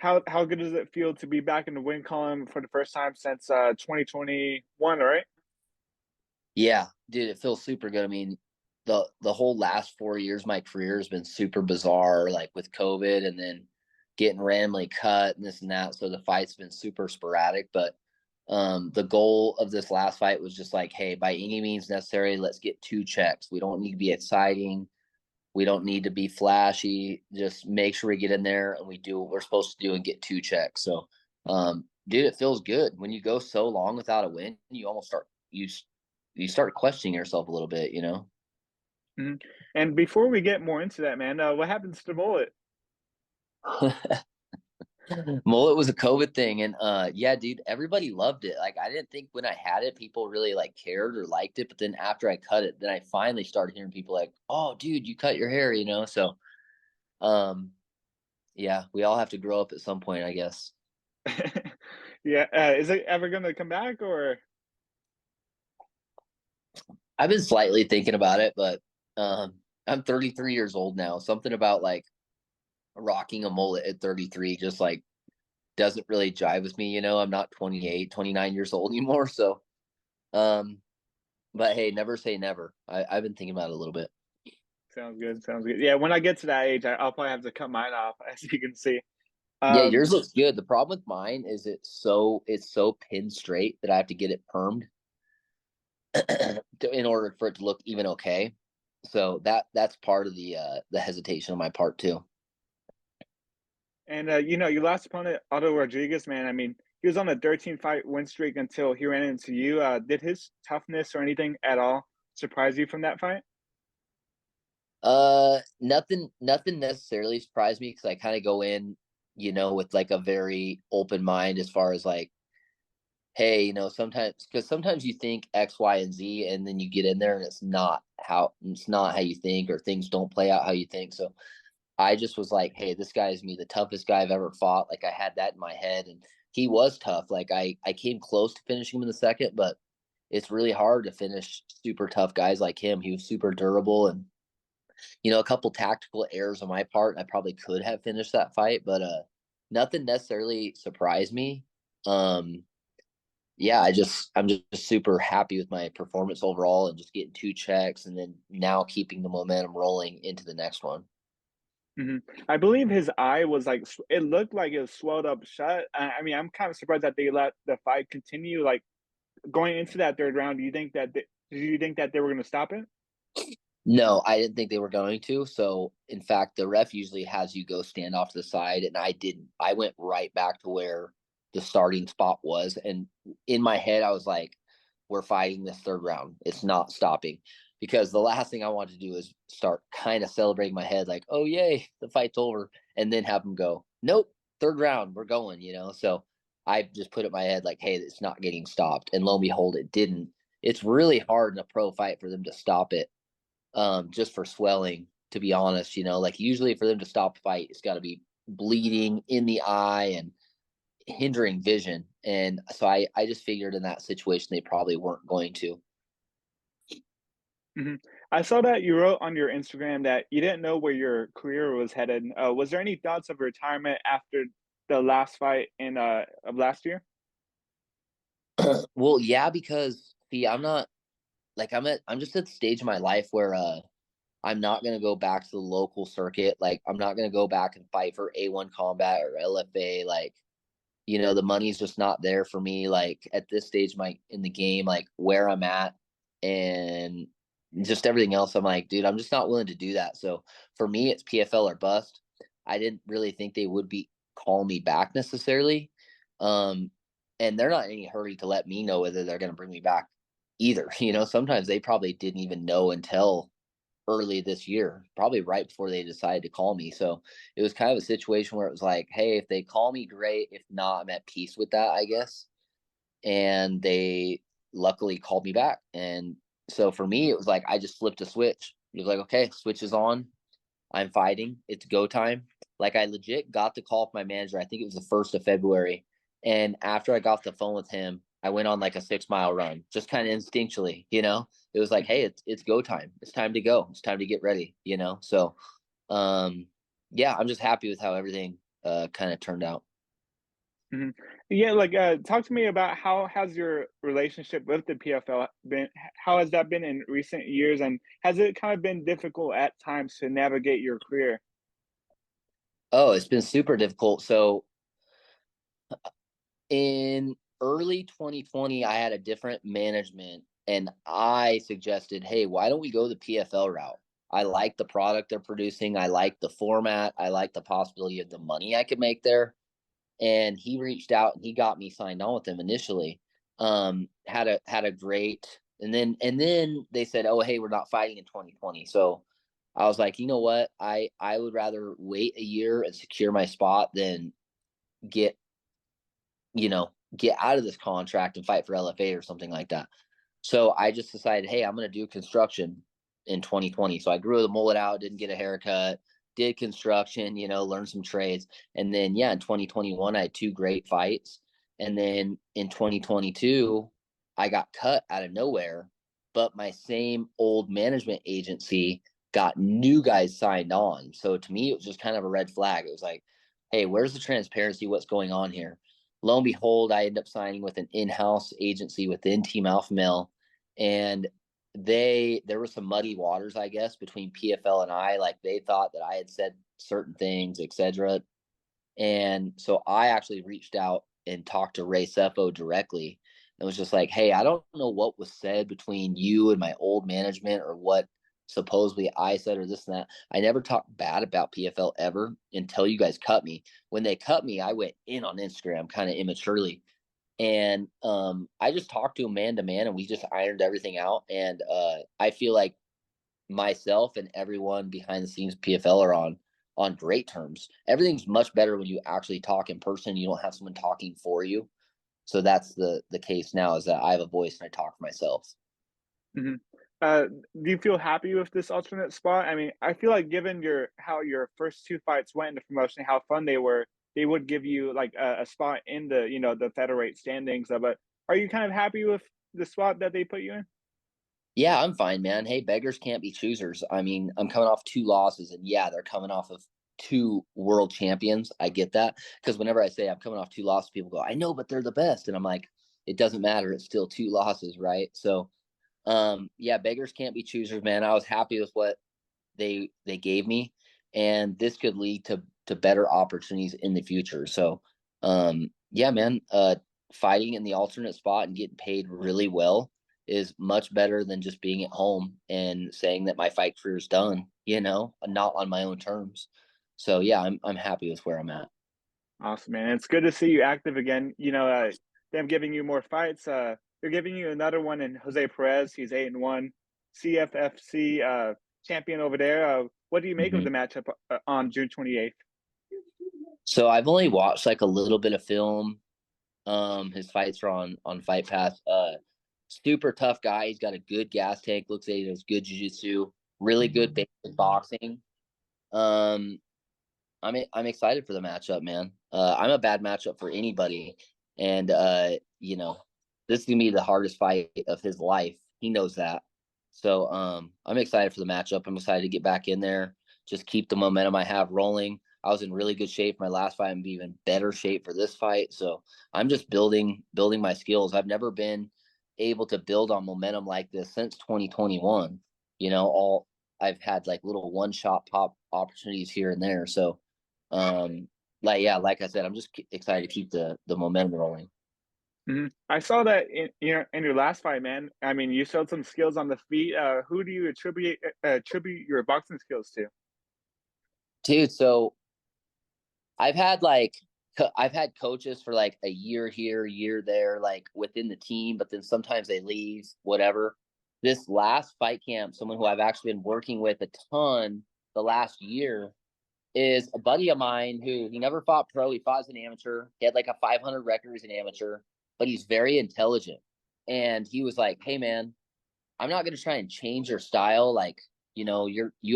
how good does it feel to be back in the win column for the first time since 2021, right? Yeah, dude, it feels super good. I mean, the whole last 4 years of my career has been super bizarre, like with COVID and then getting randomly cut and this and that. So the fight's been super sporadic. But the goal of this last fight was just like, hey, by any means necessary, let's get two checks. We don't need to be exciting. We don't need to be flashy. Just make sure we get in there and we do what we're supposed to do and get two checks. So, dude, it feels good when you go so long without a win. You almost you start questioning yourself a little bit, you know. Hmm. And before we get more into that, man, what happens to Mullet? Mullet was a COVID thing, and yeah, dude, everybody loved it. Like, I didn't think when I had it, people really like cared or liked it, but then after I cut it, then I finally started hearing people like, "Oh, dude, you cut your hair," you know. So, um, yeah, we all have to grow up at some point, I guess. Yeah, is it ever gonna come back or? I've been slightly thinking about it, but I'm 33 years old now. Something about like rocking a mullet at 33 just like doesn't really jive with me. You know, I'm not 28, 29 years old anymore. So, um, but hey, never say never. I've been thinking about it a little bit. Sounds good. Sounds good. Yeah, when I get to that age, I'll probably have to cut mine off, as you can see. Yeah, Um, yours looks good. The problem with mine is it's so pin straight that I have to get it permed in order for it to look even okay. So that's part of the hesitation on my part too. and your last opponent, Otto Rodrigues, man. I mean, he was on a 13 fight win streak until he ran into you. Did his toughness or anything at all surprise you from that fight? Nothing necessarily surprised me because I kind of go in, with like a very open mind as far as like, hey, sometimes because sometimes you think X, Y, and Z, and then you get in there and it's not how you think, or things don't play out how you think. So I just was like, hey, this guy is me, the toughest guy I've ever fought. Like I had that in my head, and he was tough. Like I came close to finishing him in the second, but it's really hard to finish super tough guys like him. He was super durable and a couple tactical errors on my part, and I probably could have finished that fight, but nothing necessarily surprised me. Um, yeah, I'm just super happy with my performance overall and just getting two checks and then now keeping the momentum rolling into the next one. Hmm. I believe his eye was like it looked like it was swelled up shut. I mean, I'm kind of surprised that they let the fight continue. Like going into that third round, do you think that they were going to stop it? No, I didn't think they were going to. So, in fact, the ref usually has you go stand off to the side, and I didn't. I went right back to where the starting spot was. And in my head, I was like, we're fighting this third round. It's not stopping. Because the last thing I want to do is start kind of celebrating my head, like, oh, yay, the fight's over. And then have them go, nope, third round, we're going, you know? So I just put it in my head, like, hey, it's not getting stopped. And lo and behold, it didn't. It's really hard in a pro fight for them to stop it just for swelling, to be honest. Like usually for them to stop a fight, it's got to be bleeding in the eye and hindering vision. And so I just figured in that situation, they probably weren't going to. Hmm. I saw that you wrote on your Instagram that you didn't know where your career was headed. Was there any thoughts of retirement after the last fight in of last year? Well, yeah, because see, I'm not like I'm just at the stage of my life where I'm not gonna go back to the local circuit. Like I'm not gonna go back and fight for A1 Combat or LFA. Like the money's just not there for me. Like at this stage, my in the game, like where I'm at, and just everything else, I'm like, dude, I'm just not willing to do that. So for me, it's PFL or bust. I didn't really think they would be call me back necessarily, um, and they're not in any hurry to let me know whether they're going to bring me back either. Sometimes they probably didn't even know until early this year, probably right before they decided to call me. So it was kind of a situation where it was like, hey, if they call me, great. If not, I'm at peace with that, I guess. And they luckily called me back. And so for me, it was like I just flipped a switch. It was like, okay, switch is on. I'm fighting. It's go time. Like I legit got the call from my manager. I think it was the 1st of February. And after I got off the phone with him, I went on like a 6 mile run, just kind of instinctually, It was like, hey, it's go time. It's time to go. It's time to get ready. So yeah, I'm just happy with how everything kind of turned out. Mhm. Yeah, like, talk to me about how has your relationship with the PFL been? How has that been in recent years, and has it kind of been difficult at times to navigate your career? Oh, it's been super difficult. So in early 2020, I had a different management, and I suggested, hey, why don't we go the PFL route? I like the product they're producing. I like the format. I like the possibility of the money I could make there. And he reached out and he got me signed on with them initially. Had a great, and then they said, oh, hey, we're not fighting in 2020. So I was like, you know what? I would rather wait a year and secure my spot than get get out of this contract and fight for LFA or something like that. So I just decided, hey, I'm going to do construction in 2020. So I grew the mullet out, didn't get a haircut, did construction, learned some trades. And then, yeah, in 2021, I had two great fights. And then in 2022, I got cut out of nowhere, but my same old management agency got new guys signed on. So to me, it was just kind of a red flag. It was like, hey, where's the transparency? What's going on here? Lo and behold, I ended up signing with an in-house agency within Team Alpha Male, and there were some muddy waters, I guess, between PFL and I. Like they thought that I had said certain things, etc. And so I actually reached out and talked to Ray Cepho directly. And was just like, hey, I don't know what was said between you and my old management or what supposedly I said or this and that. I never talked bad about PFL ever until you guys cut me. When they cut me, I went in on Instagram kind of immaturely. And I just talked to him man to man and we just ironed everything out. And I feel like myself and everyone behind the scenes PFL are on great terms. Everything's much better when you actually talk in person. You don't have someone talking for you. So that's the case now is that I have a voice and I talk for myself. Mhm. Do you feel happy with this alternate spot? I mean, I feel like given your how your first 2 fights went in the promotion, how fun they were, they would give you, like, a spot in the, the featherweight standings, but are you kind of happy with the spot that they put you in? Yeah, I'm fine, man. Hey, beggars can't be choosers. I mean, I'm coming off two losses, and yeah, they're coming off of two world champions. I get that because whenever I say I'm coming off two losses, people go, "I know, but they're the best," and I'm like, it doesn't matter. It's still two losses, right? So, yeah, beggars can't be choosers, man. I was happy with what they gave me, and this could lead to better opportunities in the future. So, yeah, man, fighting in the alternate spot and getting paid really well is much better than just being at home and saying that my fight career is done, not on my own terms. So yeah, I'm happy with where I'm at. Awesome, man. It's good to see you active again. Them giving you more fights. They're giving you another one in Jose Perez. He's 8-1, CFFC champion over there. What do you make of Mhm. the matchup on June 28th? So I've only watched like a little bit of film. His fights are on Fight Pass. Super tough guy. He's got a good gas tank. Looks like he has good jiu-jitsu, really good basic boxing. Um, I'm excited for the matchup, man. I'm a bad matchup for anybody, and this is gonna be the hardest fight of his life. He knows that. So I'm excited for the matchup. I'm excited to get back in there, just keep the momentum I have rolling. I was in really good shape for my last fight and be even better shape for this fight. So I'm just building my skills. I've never been able to build on momentum like this since 2021. All I've had like little one shot pop opportunities here and there. So um, like I said, I'm just excited to keep the momentum rolling. I saw that in your last fight, man. I mean, you showed some skills on the feet. Who do you attribute your boxing skills to? Dude, so I've had like I've had coaches for like a year here, year there, like within the team, but then sometimes they leave, whatever. This last fight camp, someone who I've actually been working with a ton the last year is a buddy of mine who he never fought pro. He fought as an amateur. He had like a 500 record as an amateur, but he's very intelligent. And he was like, "Hey, man, I'm not going to try and change your style. Like, you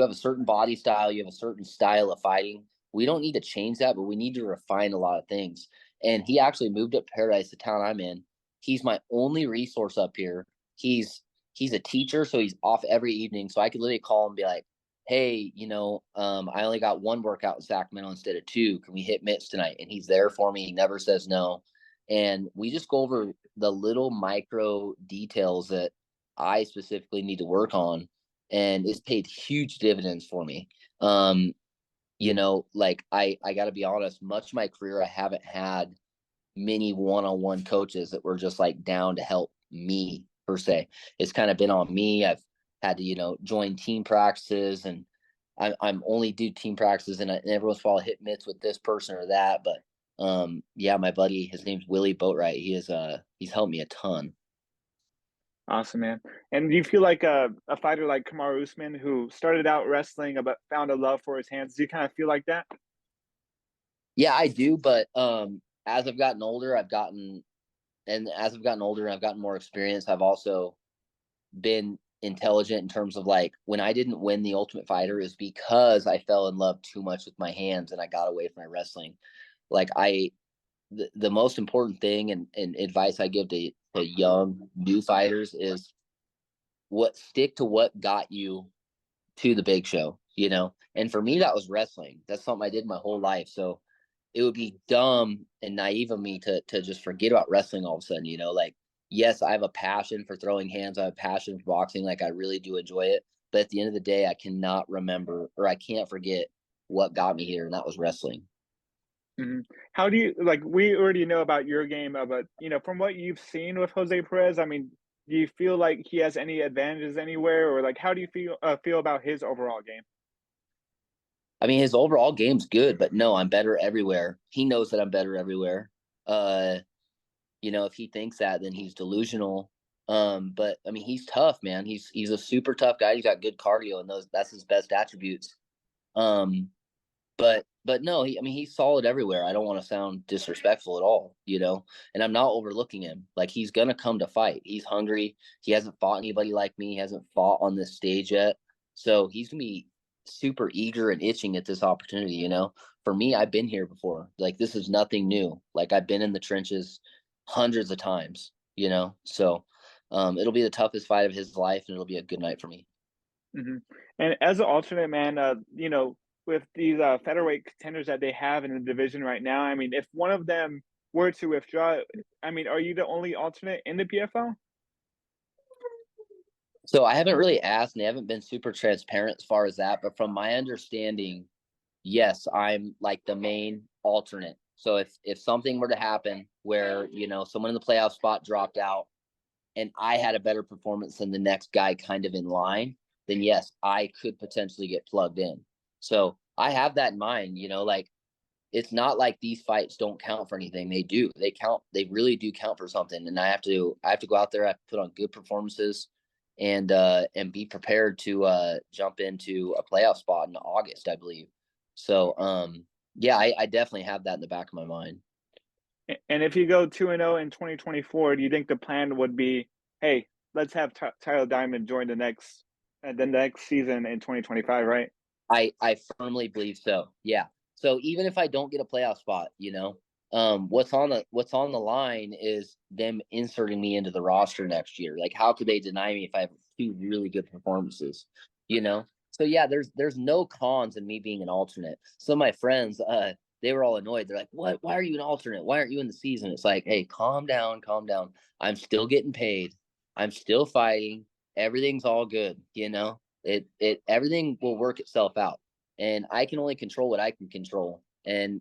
have a certain body style, you have a certain style of fighting. We don't need to change that, but we need to refine a lot of things." And he actually moved up to Paradise, the town I'm in. He's my only resource up here. He's a teacher, so he's off every evening. So I could literally call him and be like, hey, I only got one workout in Sacramento instead of two. Can we hit mitts tonight? And he's there for me. He never says no. And we just go over the little micro details that I specifically need to work on. And it's paid huge dividends for me. Like I got to be honest, much of my career, I haven't had many one-on-one coaches that were just like down to help me per se. It's kind of been on me. I've had to, join team practices, and I'm only do team practices, and every once in a while hit mitts with this person or that. But yeah, my buddy, his name's Willie Boatwright. He's helped me a ton. Awesome, man. And do you feel like a fighter like Kamaru Usman, who started out wrestling but found a love for his hands, do you kind of feel like that? Yeah, I do, but as I've gotten older, as I've gotten older and I've gotten more experience, I've also been intelligent in terms of like when I didn't win the Ultimate Fighter is because I fell in love too much with my hands and I got away from my wrestling. Like the most important thing and advice I give to young new fighters is stick to what got you to the big show, And for me, that was wrestling. That's something I did my whole life. So it would be dumb and naive of me to just forget about wrestling all of a sudden, Like, yes, I have a passion for throwing hands. I have a passion for boxing. Like, I really do enjoy it. But at the end of the day, I cannot remember or I can't forget what got me here, and that was wrestling. Hmm. How do you like? We already know about your game, but from what you've seen with Jose Perez, I mean, do you feel like he has any advantages anywhere, or like how do you feel about his overall game? I mean, his overall game's good, but no, I'm better everywhere. He knows that I'm better everywhere. Uh, if he thinks that, then he's delusional. But I mean, he's tough, man. He's a super tough guy. He's got good cardio, and that's his best attributes. Um, but no, I mean, he's solid everywhere. I don't want to sound disrespectful at all, And I'm not overlooking him. Like he's gonna come to fight. He's hungry. He hasn't fought anybody like me. He hasn't fought on this stage yet, so he's gonna be super eager and itching at this opportunity. For me, I've been here before. Like this is nothing new. Like I've been in the trenches hundreds of times. So it'll be the toughest fight of his life, and it'll be a good night for me. Hmm. And as an alternate man, with these featherweight contenders that they have in the division right now, I mean, if one of them were to withdraw, I mean, are you the only alternate in the PFL? So I haven't really asked, and they haven't been super transparent as far as that. But from my understanding, yes, I'm like the main alternate. So if something were to happen where someone in the playoff spot dropped out, and I had a better performance than the next guy kind of in line, then yes, I could potentially get plugged in. So I have that in mind. Like it's not like these fights don't count for anything. They do. They count. They really do count for something. And I have to go out there. I have to put on good performances, and be prepared to jump into a playoff spot in August, I believe. So yeah, I definitely have that in the back of my mind. And if you go 2-0 in 2024, do you think the plan would be, hey, let's have Tyler Diamond join the next season in 2025, right? I firmly believe so. Yeah. So even if I don't get a playoff spot, what's on the line is them inserting me into the roster next year. Like, how could they deny me if I have two really good performances? So yeah, there's no cons in me being an alternate. So my friends, they were all annoyed. They're like, "What? Why are you an alternate? Why aren't you in the season?" It's like, hey, calm down, calm down. I'm still getting paid. I'm still fighting. Everything's all good. It everything will work itself out, and I can only control what I can control, and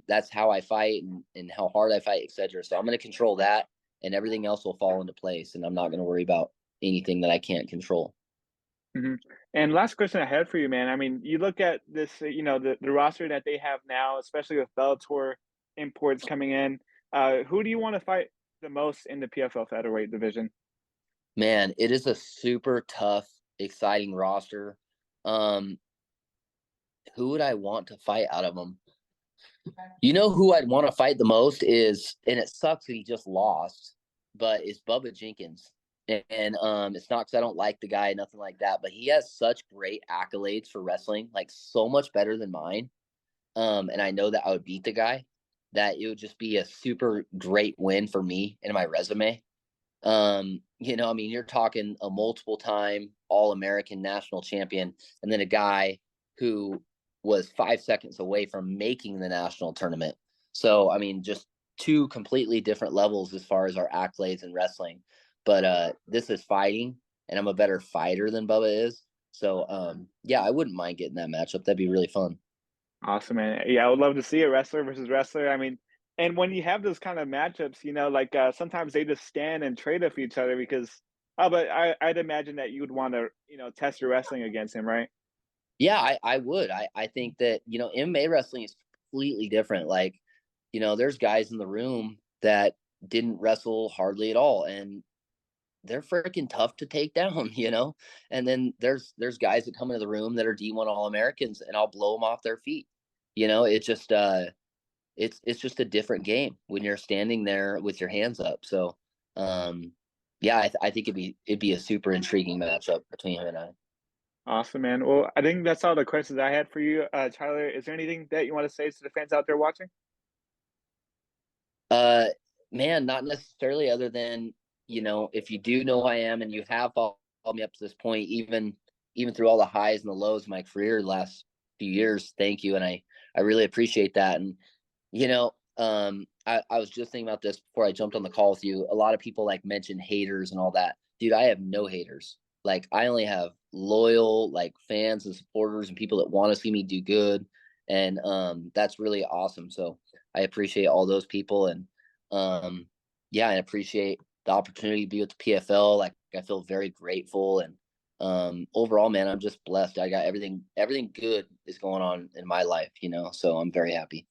that's how I fight and how hard I fight, etc. So I'm going to control that, and everything else will fall into place, and I'm not going to worry about anything that I can't control. Hmm. And last question I had for you, man. I mean, you look at this, the roster that they have now, especially with Bellator imports coming in. Who do you want to fight the most in the PFL featherweight division? Man, it is a super tough, exciting roster. um who would I want to fight out of them? Who I'd want to fight the most is, and it sucks that he just lost, but it's Bubba Jenkins. And it's not because I don't like the guy, nothing like that, but he has such great accolades for wrestling, like so much better than mine. And I know that I would beat the guy, that it would just be a super great win for me and my resume. I mean, you're talking a multiple time All-American national champion, and then a guy who was 5 seconds away from making the national tournament. So, I mean, just two completely different levels as far as our accolades in wrestling. But this is fighting, and I'm a better fighter than Bubba is. So, yeah, I wouldn't mind getting that matchup. That'd be really fun. Awesome, man. Yeah, I would love to see a wrestler versus wrestler. I mean, and when you have those kind of matchups, like sometimes they just stand and trade off each other because. Oh, but I'd imagine that you would want to, test your wrestling against him, right? Yeah, I would. I think that, MMA wrestling is completely different. Like, there's guys in the room that didn't wrestle hardly at all, and they're freaking tough to take down, And then there's guys that come into the room that are D1 All-Americans, and I'll blow them off their feet. It's just it's just a different game when you're standing there with your hands up. So, yeah, I think it'd be a super intriguing matchup between him and I. Awesome, man. Well, I think that's all the questions I had for you, Tyler. Is there anything that you want to say to the fans out there watching? Uh, Man, not necessarily, other than, if you do know who I am and you have followed me up to this point, even through all the highs and the lows of my career the last few years, thank you. And I really appreciate that. And, I was just thinking about this before I jumped on the call with you. A lot of people like mention haters and all that. Dude, I have no haters. Like, I only have loyal like fans and supporters and people that want to see me do good. And that's really awesome. So I appreciate all those people, and um, yeah, I appreciate the opportunity to be with the PFL. Like, I feel very grateful, and overall, man, I'm just blessed. I got everything good is going on in my life, so I'm very happy.